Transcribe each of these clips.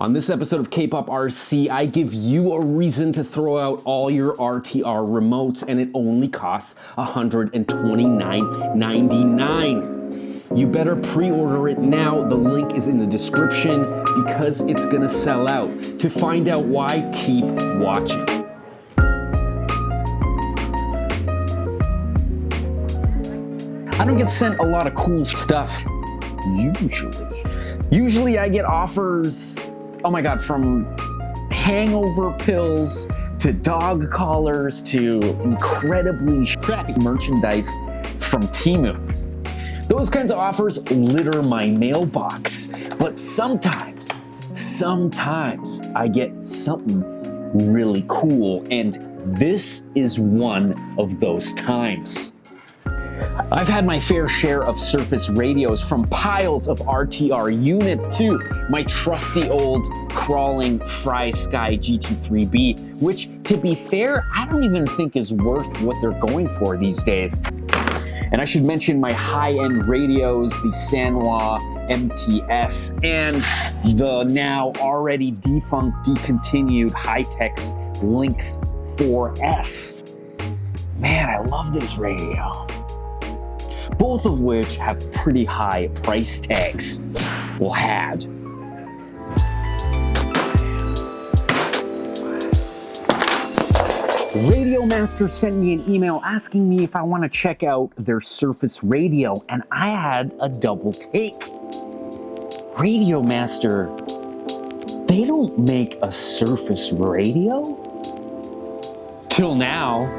On this episode of K-Pop RC, I give you a reason to throw out all your RTR remotes, and it only costs $129.99. You better pre-order it now. The link is in the description because it's gonna sell out. To find out why, keep watching. I don't get sent a lot of cool stuff, usually I get offers, oh my God, from hangover pills to dog collars to incredibly crappy merchandise from Temu. Those kinds of offers litter my mailbox, but sometimes I get something really cool, and this is one of those times. I've had my fair share of Surface radios, from piles of RTR units to my trusty old crawling FrSky GT3B, which, to be fair, I don't even think is worth what they're going for these days. And I should mention my high-end radios, the Sanwa MTS, and the now already defunct, decontinued Hi-Tex Lynx 4S. Man, I love this radio. Both of which have pretty high price tags. Well, had. Radio Master sent me an email asking me if I want to check out their Surface radio, and I had a double take. Radio Master, they don't make a Surface radio? Till now.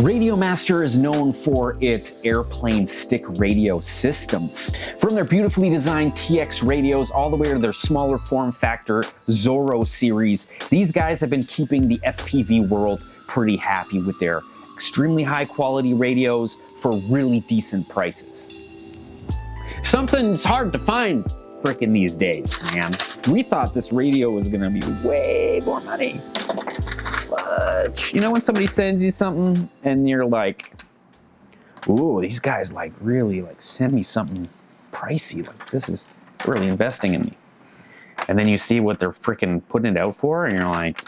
Radio Master is known for its airplane stick radio systems. From their beautifully designed TX radios all the way to their smaller form factor Zorro series, these guys have been keeping the FPV world pretty happy with their extremely high quality radios for really decent prices. Something's hard to find frickin' these days, man. We thought this radio was gonna be way more money. You know when somebody sends you something and you're like, ooh, these guys like really like send me something pricey, like this is really investing in me. And then you see what they're freaking putting it out for and you're like,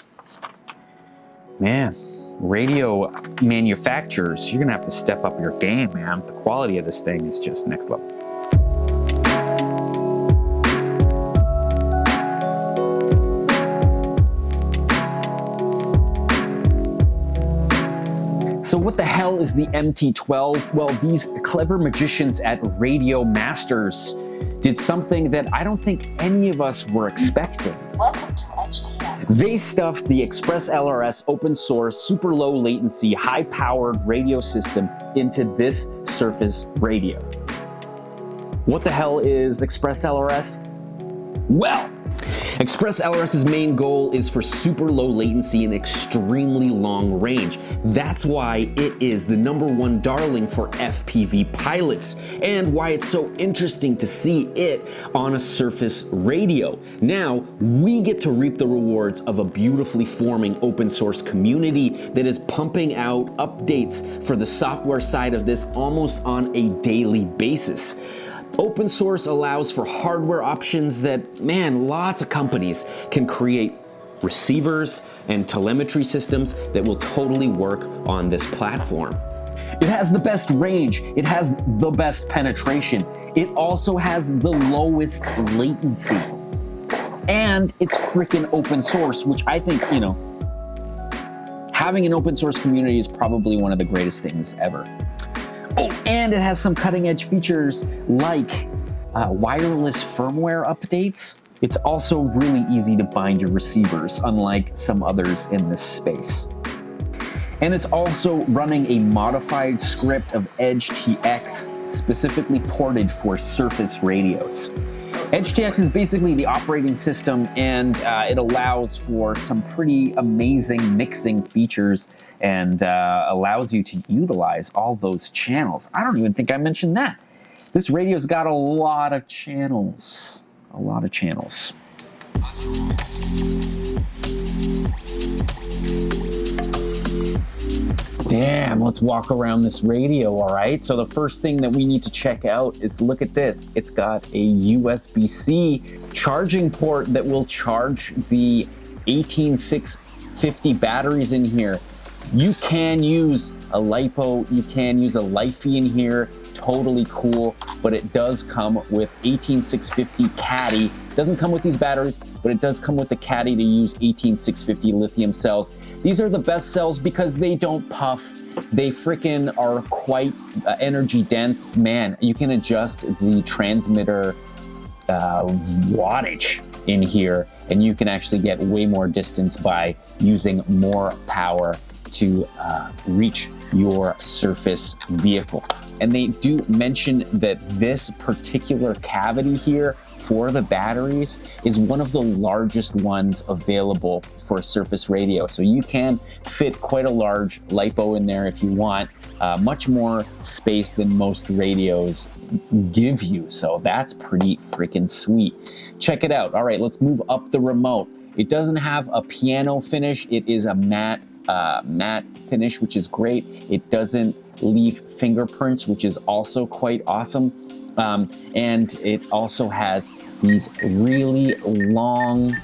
man, radio manufacturers, you're gonna have to step up your game, man. The quality of this thing is just next level. So what the hell is the MT12? Well, these clever magicians at Radio Masters did something that I don't think any of us were expecting. Welcome to HTX. They stuffed the Express LRS open source, super low latency, high powered radio system into this Surface radio. What the hell is Express LRS? Well, Express LRS's main goal is for super low latency and extremely long range. That's why it is the #1 darling for FPV pilots, and why it's so interesting to see it on a Surface radio. Now, we get to reap the rewards of a beautifully forming open source community that is pumping out updates for the software side of this almost on a daily basis. Open source allows for hardware options that, man, lots of companies can create receivers and telemetry systems that will totally work on this platform. It has the best range, it has the best penetration, it also has the lowest latency. And it's freaking open source, which I think, you know, having an open source community is probably one of the greatest things ever. Oh, and it has some cutting edge features like wireless firmware updates. It's also really easy to bind your receivers, unlike some others in this space. And it's also running a modified script of Edge TX, specifically ported for Surface radios. Edge TX is basically the operating system, and it allows for some pretty amazing mixing features and allows you to utilize all those channels. I don't even think I mentioned that. This radio's got a lot of channels. A lot of channels. Damn, let's walk around this radio, all right? So the first thing that we need to check out is, look at this. It's got a USB-C charging port that will charge the 18650 batteries in here. You can use a LiPo, you can use a Lifey in here, totally cool, but it does come with 18650 Caddy. Doesn't come with these batteries, but it does come with the Caddy to use 18650 lithium cells. These are the best cells because they don't puff. They freaking are quite energy dense. Man, you can adjust the transmitter wattage in here, and you can actually get way more distance by using more power to reach your Surface vehicle. And they do mention that this particular cavity here for the batteries is one of the largest ones available for a Surface radio. So you can fit quite a large LiPo in there if you want, much more space than most radios give you. So that's pretty freaking sweet. Check it out. All right, let's move up the remote. It doesn't have a piano finish. It is a matte finish, which is great. It doesn't leave fingerprints, which is also quite awesome. And it also has these really long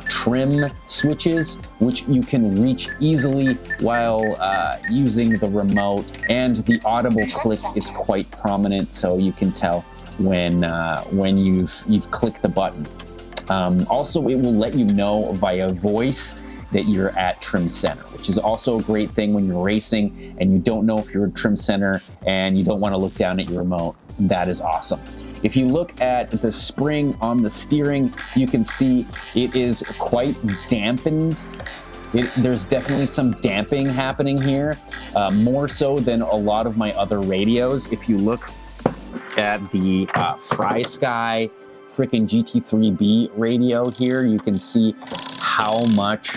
trim switches, which you can reach easily while using the remote. And the audible click is quite prominent, so you can tell when you've clicked the button. Also, it will let you know via voice that you're at trim center, which is also a great thing when you're racing and you don't know if you're at trim center and you don't want to look down at your remote. That is awesome. If you look at the spring on the steering, you can see it is quite dampened. There's definitely some damping happening here, more so than a lot of my other radios. If you look at the FrSky freaking GT3B radio here, you can see how much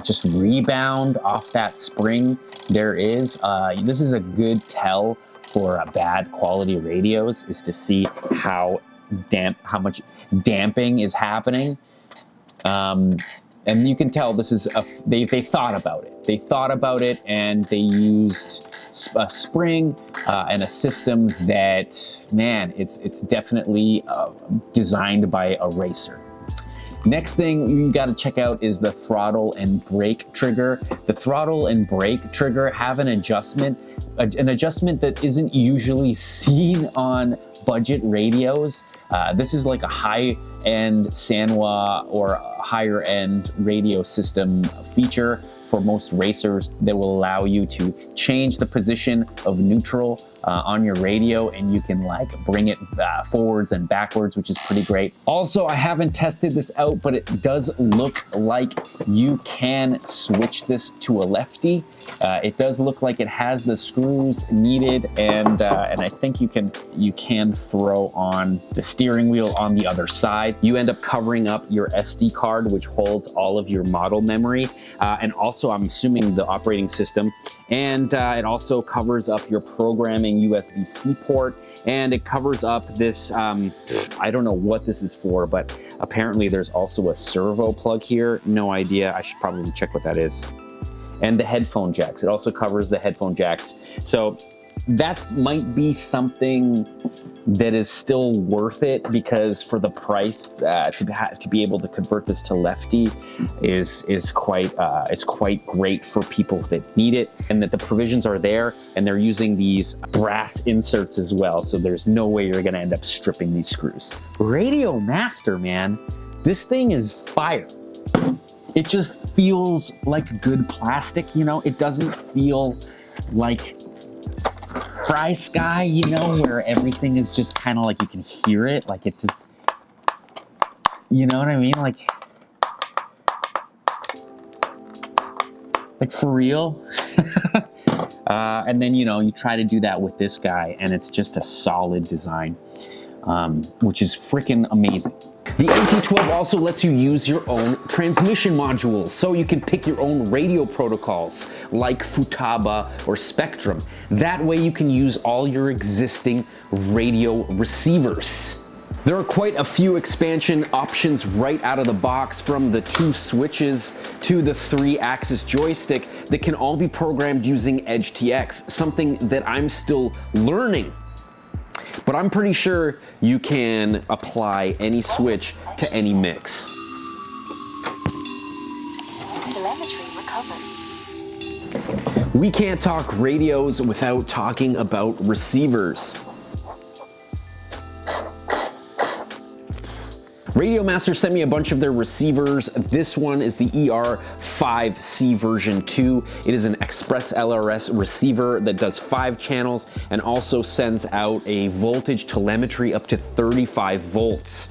just rebound off that spring there is. This is a good tell for bad quality radios, is to see how much damping is happening. And you can tell this is they thought about it. They thought about it, and they used a spring and a system that, man, it's definitely designed by a racer. Next thing you got to check out is the throttle and brake trigger. The throttle and brake trigger have an adjustment that isn't usually seen on budget radios. This is like a high-end Sanwa or a higher-end radio system feature for most racers that will allow you to change the position of neutral on your radio, and you can like bring it forwards and backwards, which is pretty great. Also, I haven't tested this out, but it does look like you can switch this to a lefty. It does look like it has the screws needed, and I think you can throw on the steering wheel on the other side. You end up covering up your SD card, which holds all of your model memory, and also I'm assuming the operating system, and it also covers up your programming USB-C port, and it covers up this, I don't know what this is for, but apparently there's also a servo plug here. No idea. I should probably check what that is. And the headphone jacks. It also covers the headphone jacks. So that might be something that is still worth it, because for the price to be able to convert this to lefty is quite great for people that need it, and that the provisions are there, and they're using these brass inserts as well, so there's no way you're gonna end up stripping these screws. Radio Master, man, this thing is fire. It just feels like good plastic, you know? It doesn't feel like FrSky, you know, where everything is just kind of like you can hear it, like it just, you know what I mean? Like for real. And then, you know, you try to do that with this guy, and it's just a solid design, which is freaking amazing. The AT12 also lets you use your own transmission modules, so you can pick your own radio protocols like Futaba or Spectrum. That way you can use all your existing radio receivers. There are quite a few expansion options right out of the box, from the 2 switches to the 3-axis joystick that can all be programmed using EdgeTX, something that I'm still learning. But I'm pretty sure you can apply any switch to any mix. Telemetry recovered. We can't talk radios without talking about receivers. Radiomaster sent me a bunch of their receivers. This one is the ER5C version 2. It is an Express LRS receiver that does 5 channels and also sends out a voltage telemetry up to 35 volts.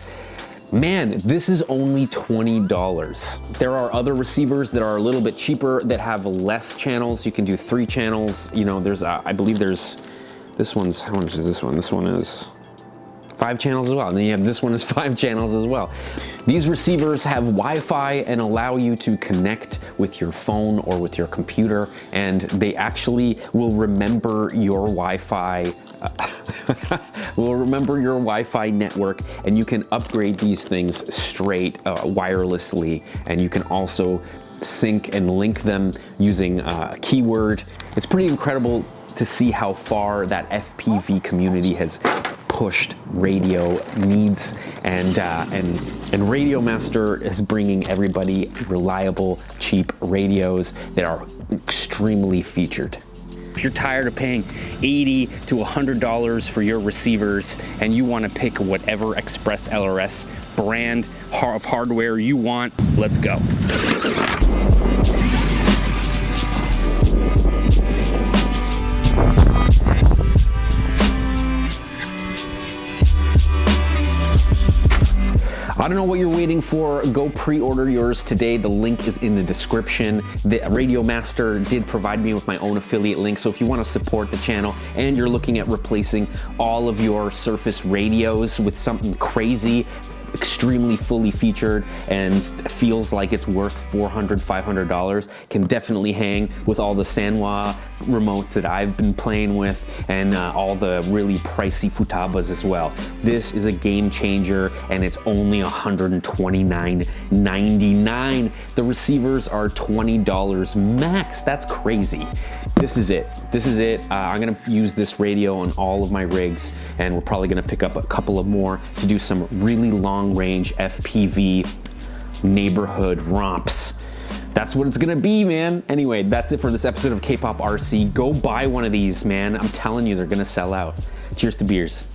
Man, this is only $20. There are other receivers that are a little bit cheaper that have less channels. You can do 3 channels. You know, I believe there's, this one's, how much is this one? This one is 5 channels as well. And then you have this one is 5 channels as well. These receivers have Wi-Fi and allow you to connect with your phone or with your computer, and they actually will remember your Wi-Fi network, and you can upgrade these things straight wirelessly, and you can also sync and link them using keyword. It's pretty incredible to see how far that FPV community has pushed radio needs, and Radiomaster is bringing everybody reliable, cheap radios that are extremely featured. If you're tired of paying $80 to $100 for your receivers and you want to pick whatever Express LRS brand of hardware you want, let's go. I don't know what you're waiting for. Go pre-order yours today. The link is in the description. The Radiomaster did provide me with my own affiliate link, so if you want to support the channel and you're looking at replacing all of your Surface radios with something crazy, extremely fully featured, and feels like it's worth $400, $500, can definitely hang with all the Sanwa remotes that I've been playing with, and all the really pricey Futabas as well. This is a game changer, and it's only $129.99. The receivers are $20 max. That's crazy. This is it. This is it. I'm gonna use this radio on all of my rigs, and we're probably gonna pick up a couple of more to do some really long range FPV neighborhood romps. That's what it's gonna be, man. Anyway, that's it for this episode of K-Pop RC. Go buy one of these, man. I'm telling you, they're gonna sell out. Cheers to beers.